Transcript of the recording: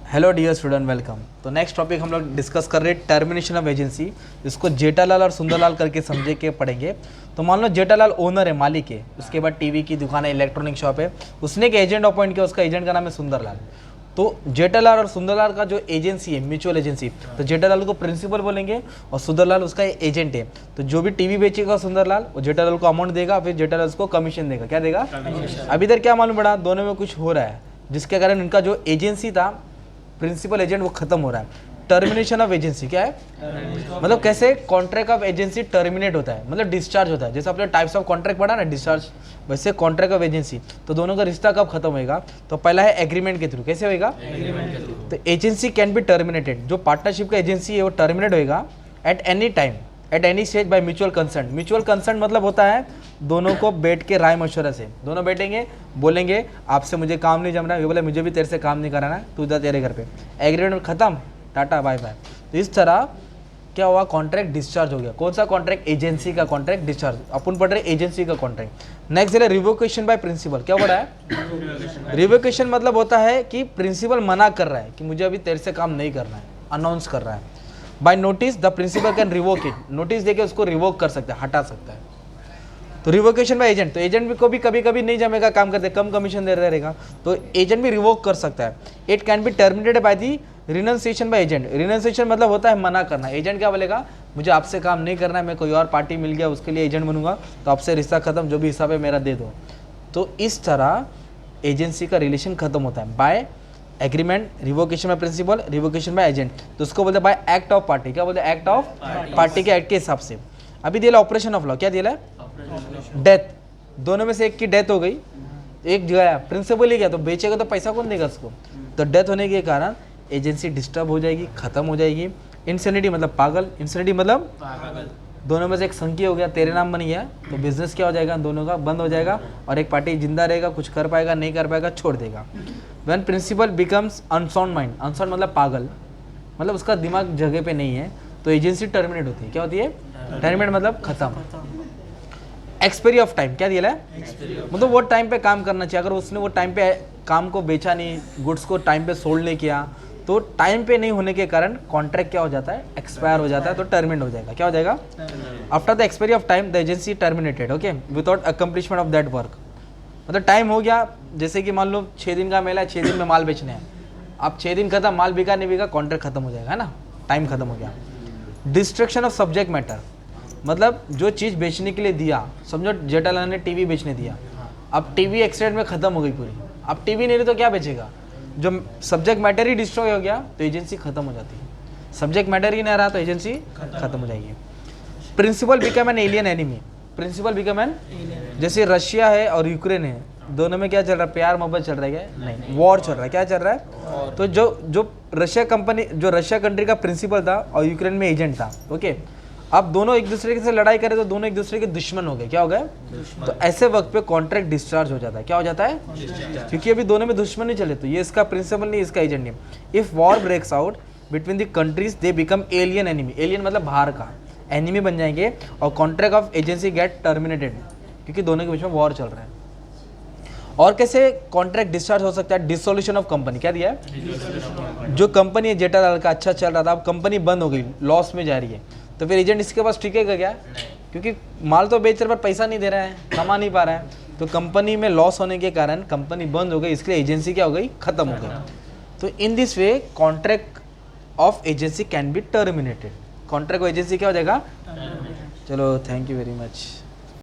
Hello dear student, welcome. तो next topic हम लोग डिस्कस कर रहे हैं टर्मिनेशन ऑफ एजेंसी। इसको जेठालाल और सुंदरलाल करके समझे के पढ़ेंगे। तो मान लो जेठालाल ओनर है, मालिक है, उसके बाद टीवी की दुकान है, इलेक्ट्रॉनिक शॉप है, उसने एक एजेंट अपॉइंट किया, उसका एजेंट का नाम है सुंदरलाल। तो जेठालाल और सुंदरलाल का जो एजेंसी है, म्यूचुअल एजेंसी, तो जेठालाल को प्रिंसिपल बोलेंगे और सुंदरलाल उसका एजेंट है। तो जो भी टीवी बेचेगा सुंदरलाल, वो जेठालाल को अमाउंट देगा, फिर जेठालाल उसको कमीशन देगा। क्या देगा? अब इधर क्या मालूम पड़ा, दोनों में कुछ हो रहा है जिसके कारण इनका जो एजेंसी था, प्रिंसिपल एजेंट, वो खत्म हो रहा है। टर्मिनेशन ऑफ एजेंसी क्या है? मतलब कैसे कॉन्ट्रैक्ट ऑफ एजेंसी टर्मिनेट होता है, मतलब डिस्चार्ज होता है। जैसे आपने टाइप्स ऑफ कॉन्ट्रैक्ट पढ़ा ना, डिस्चार्ज, वैसे कॉन्ट्रैक्ट ऑफ एजेंसी। तो दोनों का रिश्ता कब खत्म होएगा? तो पहला है एग्रीमेंट के थ्रू। कैसे होएगा? तो एजेंसी कैन बी टर्मिनेटेड, जो पार्टनरशिप का एजेंसी है वो टर्मिनेट होएगा at any time, at any stage by mutual consent. Mutual consent मतलब होता है दोनों को बैठ के राय मशवरा से, दोनों बैठेंगे, बोलेंगे आपसे मुझे काम नहीं जम रहा है, ये बोले मुझे भी तेरे से काम नहीं कराना है, तू जा तेरे घर पे, एग्रीमेंट खत्म, टाटा बाय बाय। तो इस तरह क्या हुआ, कॉन्ट्रैक्ट डिस्चार्ज हो गया। कौन सा कॉन्ट्रैक्ट? एजेंसी का कॉन्ट्रैक्ट डिस्चार्ज। अपन पढ़ रहे एजेंसी का कॉन्ट्रैक्ट। नेक्स्ट है रिवोकेशन बाय प्रिंसिपल। क्या पढ़ा है? रिवोकेशन मतलब होता है कि प्रिंसिपल मना कर रहा है कि मुझे अभी तेरे से काम नहीं करना है, अनाउंस कर रहा है। By notice the principal can revoke it, notice देके उसको रिवोक कर सकता है, हटा सकता है। तो रिवोकेशन बाय एजेंट, तो एजेंट भी को भी कभी कभी नहीं जमेगा काम करते, कम कमीशन दे रहेगा, तो एजेंट भी रिवोक कर सकता है। It can be terminated by the renunciation by agent. Renunciation मतलब होता है मना करना। एजेंट क्या बोलेगा, मुझे आपसे काम नहीं करना है, मैं कोई और पार्टी मिल गया उसके लिए एजेंट बनूंगा, तो आपसे रिश्ता खत्म, जो भी हिसाब है मेरा दे दो। तो इस तरह एजेंसी का रिलेशन खत्म होता है by agreement, revocation by principal, revocation by agent. तो उसको बोलते हैं बाय एक्ट ऑफ पार्टी। क्या बोलते हैं? एक्ट ऑफ पार्टी के एक्ट के हिसाब से। अभी दिया ऑपरेशन ऑफ लॉ, क्या दिया है? डेथ। दोनों में से एक की डेथ हो गई, एक गया, प्रिंसिपल ही गया, तो बेचेगा तो पैसा कौन देगा उसको? तो डेथ होने के कारण एजेंसी डिस्टर्ब हो जाएगी, खत्म हो जाएगी। इंसैनिटी मतलब पागल, इंसैनिटी मतलब दोनों में से एक संख्य हो गया, तेरे नाम बन गया, तो बिजनेस क्या हो जाएगा, दोनों का बंद हो जाएगा, और एक पार्टी जिंदा रहेगा, कुछ कर पाएगा, नहीं कर पाएगा, छोड़ देगा। When principal becomes unsound mind, unsound मतलब पागल, मतलब उसका दिमाग जगह पे नहीं है, तो एजेंसी टर्मिनेट होती है। क्या होती है? टर्मिनेट मतलब खत्म। एक्सपायरी ऑफ टाइम, क्या दिया है? मतलब वो टाइम पे काम करना चाहिए। अगर उसने वो टाइम पे काम को बेचा नहीं, गुड्स को टाइम पे सोल्ड नहीं किया, तो टाइम पे नहीं होने के कारण कॉन्ट्रैक्ट क्या हो जाता है? एक्सपायर हो जाता है, तो टर्मिनेट हो जाएगा। क्या हो जाएगा? After the expiry of time the agency terminated, okay, without accomplishment of that work. मतलब टाइम हो गया, जैसे कि मान लो 6 दिन का मेला है, 6 दिन में माल बेचने हैं, अब 6 दिन खत्म, माल बिका नहीं बिका, कॉन्ट्रैक्ट खत्म हो जाएगा, है ना, टाइम खत्म हो गया। डिस्ट्रक्शन ऑफ सब्जेक्ट मैटर, मतलब जो चीज़ बेचने के लिए दिया, समझो जेठालाल ने टीवी बेचने दिया, अब टीवी एक्सीडेंट में खत्म हो गई पूरी, अब टीवी नहीं रही तो क्या बेचेगा? जो सब्जेक्ट मैटर ही डिस्ट्रॉय हो गया तो एजेंसी खत्म हो जाती है। सब्जेक्ट मैटर ही नहीं रहा तो एजेंसी खत्म हो जाएगी। Principal become an alien enemy, principal become an, जैसे रशिया है और यूक्रेन है, दोनों में क्या चल रहा है? प्यार मोहब्बत चल रहा है क्या? नहीं, वॉर चल रहा है। क्या चल रहा है? तो जो रशिया कंपनी, जो रशिया कंट्री का प्रिंसिपल था और यूक्रेन में एजेंट था, ओके, अब दोनों एक दूसरे से लड़ाई करे तो दोनों एक दूसरे के दुश्मन हो गए। क्या हो गए? तो ऐसे वक्त पे कॉन्ट्रैक्ट डिस्चार्ज हो जाता है। क्या हो जाता है? क्योंकि अभी दोनों में दुश्मन नहीं चले, तो ये इसका प्रिंसिपल नहीं, इसका एजेंट नहीं। If war breaks out between the countries they become alien enemy, alien मतलब बाहर का, एनिमी बन जाएंगे, और contract of agency get terminated, क्योंकि दोनों के बीच में वॉर चल रहा है। और कैसे कॉन्ट्रैक्ट डिस्चार्ज हो सकता है? Dissolution of company. क्या दिया है? जो कंपनी है जेठालाल का अच्छा चल रहा था, अब कंपनी बंद हो गई, लॉस में जा रही है, तो फिर एजेंट इसके पास टिकेगा क्या? क्योंकि माल तो बेच रहे पर पैसा नहीं दे रहा है, कमा नहीं पा रहा है, तो कंपनी में लॉस होने के कारण कंपनी बंद हो गई, इसलिए एजेंसी क्या हो गई? खत्म हो गई। तो in this way contract of agency can be terminated. Contract of agency क्या हो जाएगा? चलो, थैंक यू वेरी मच।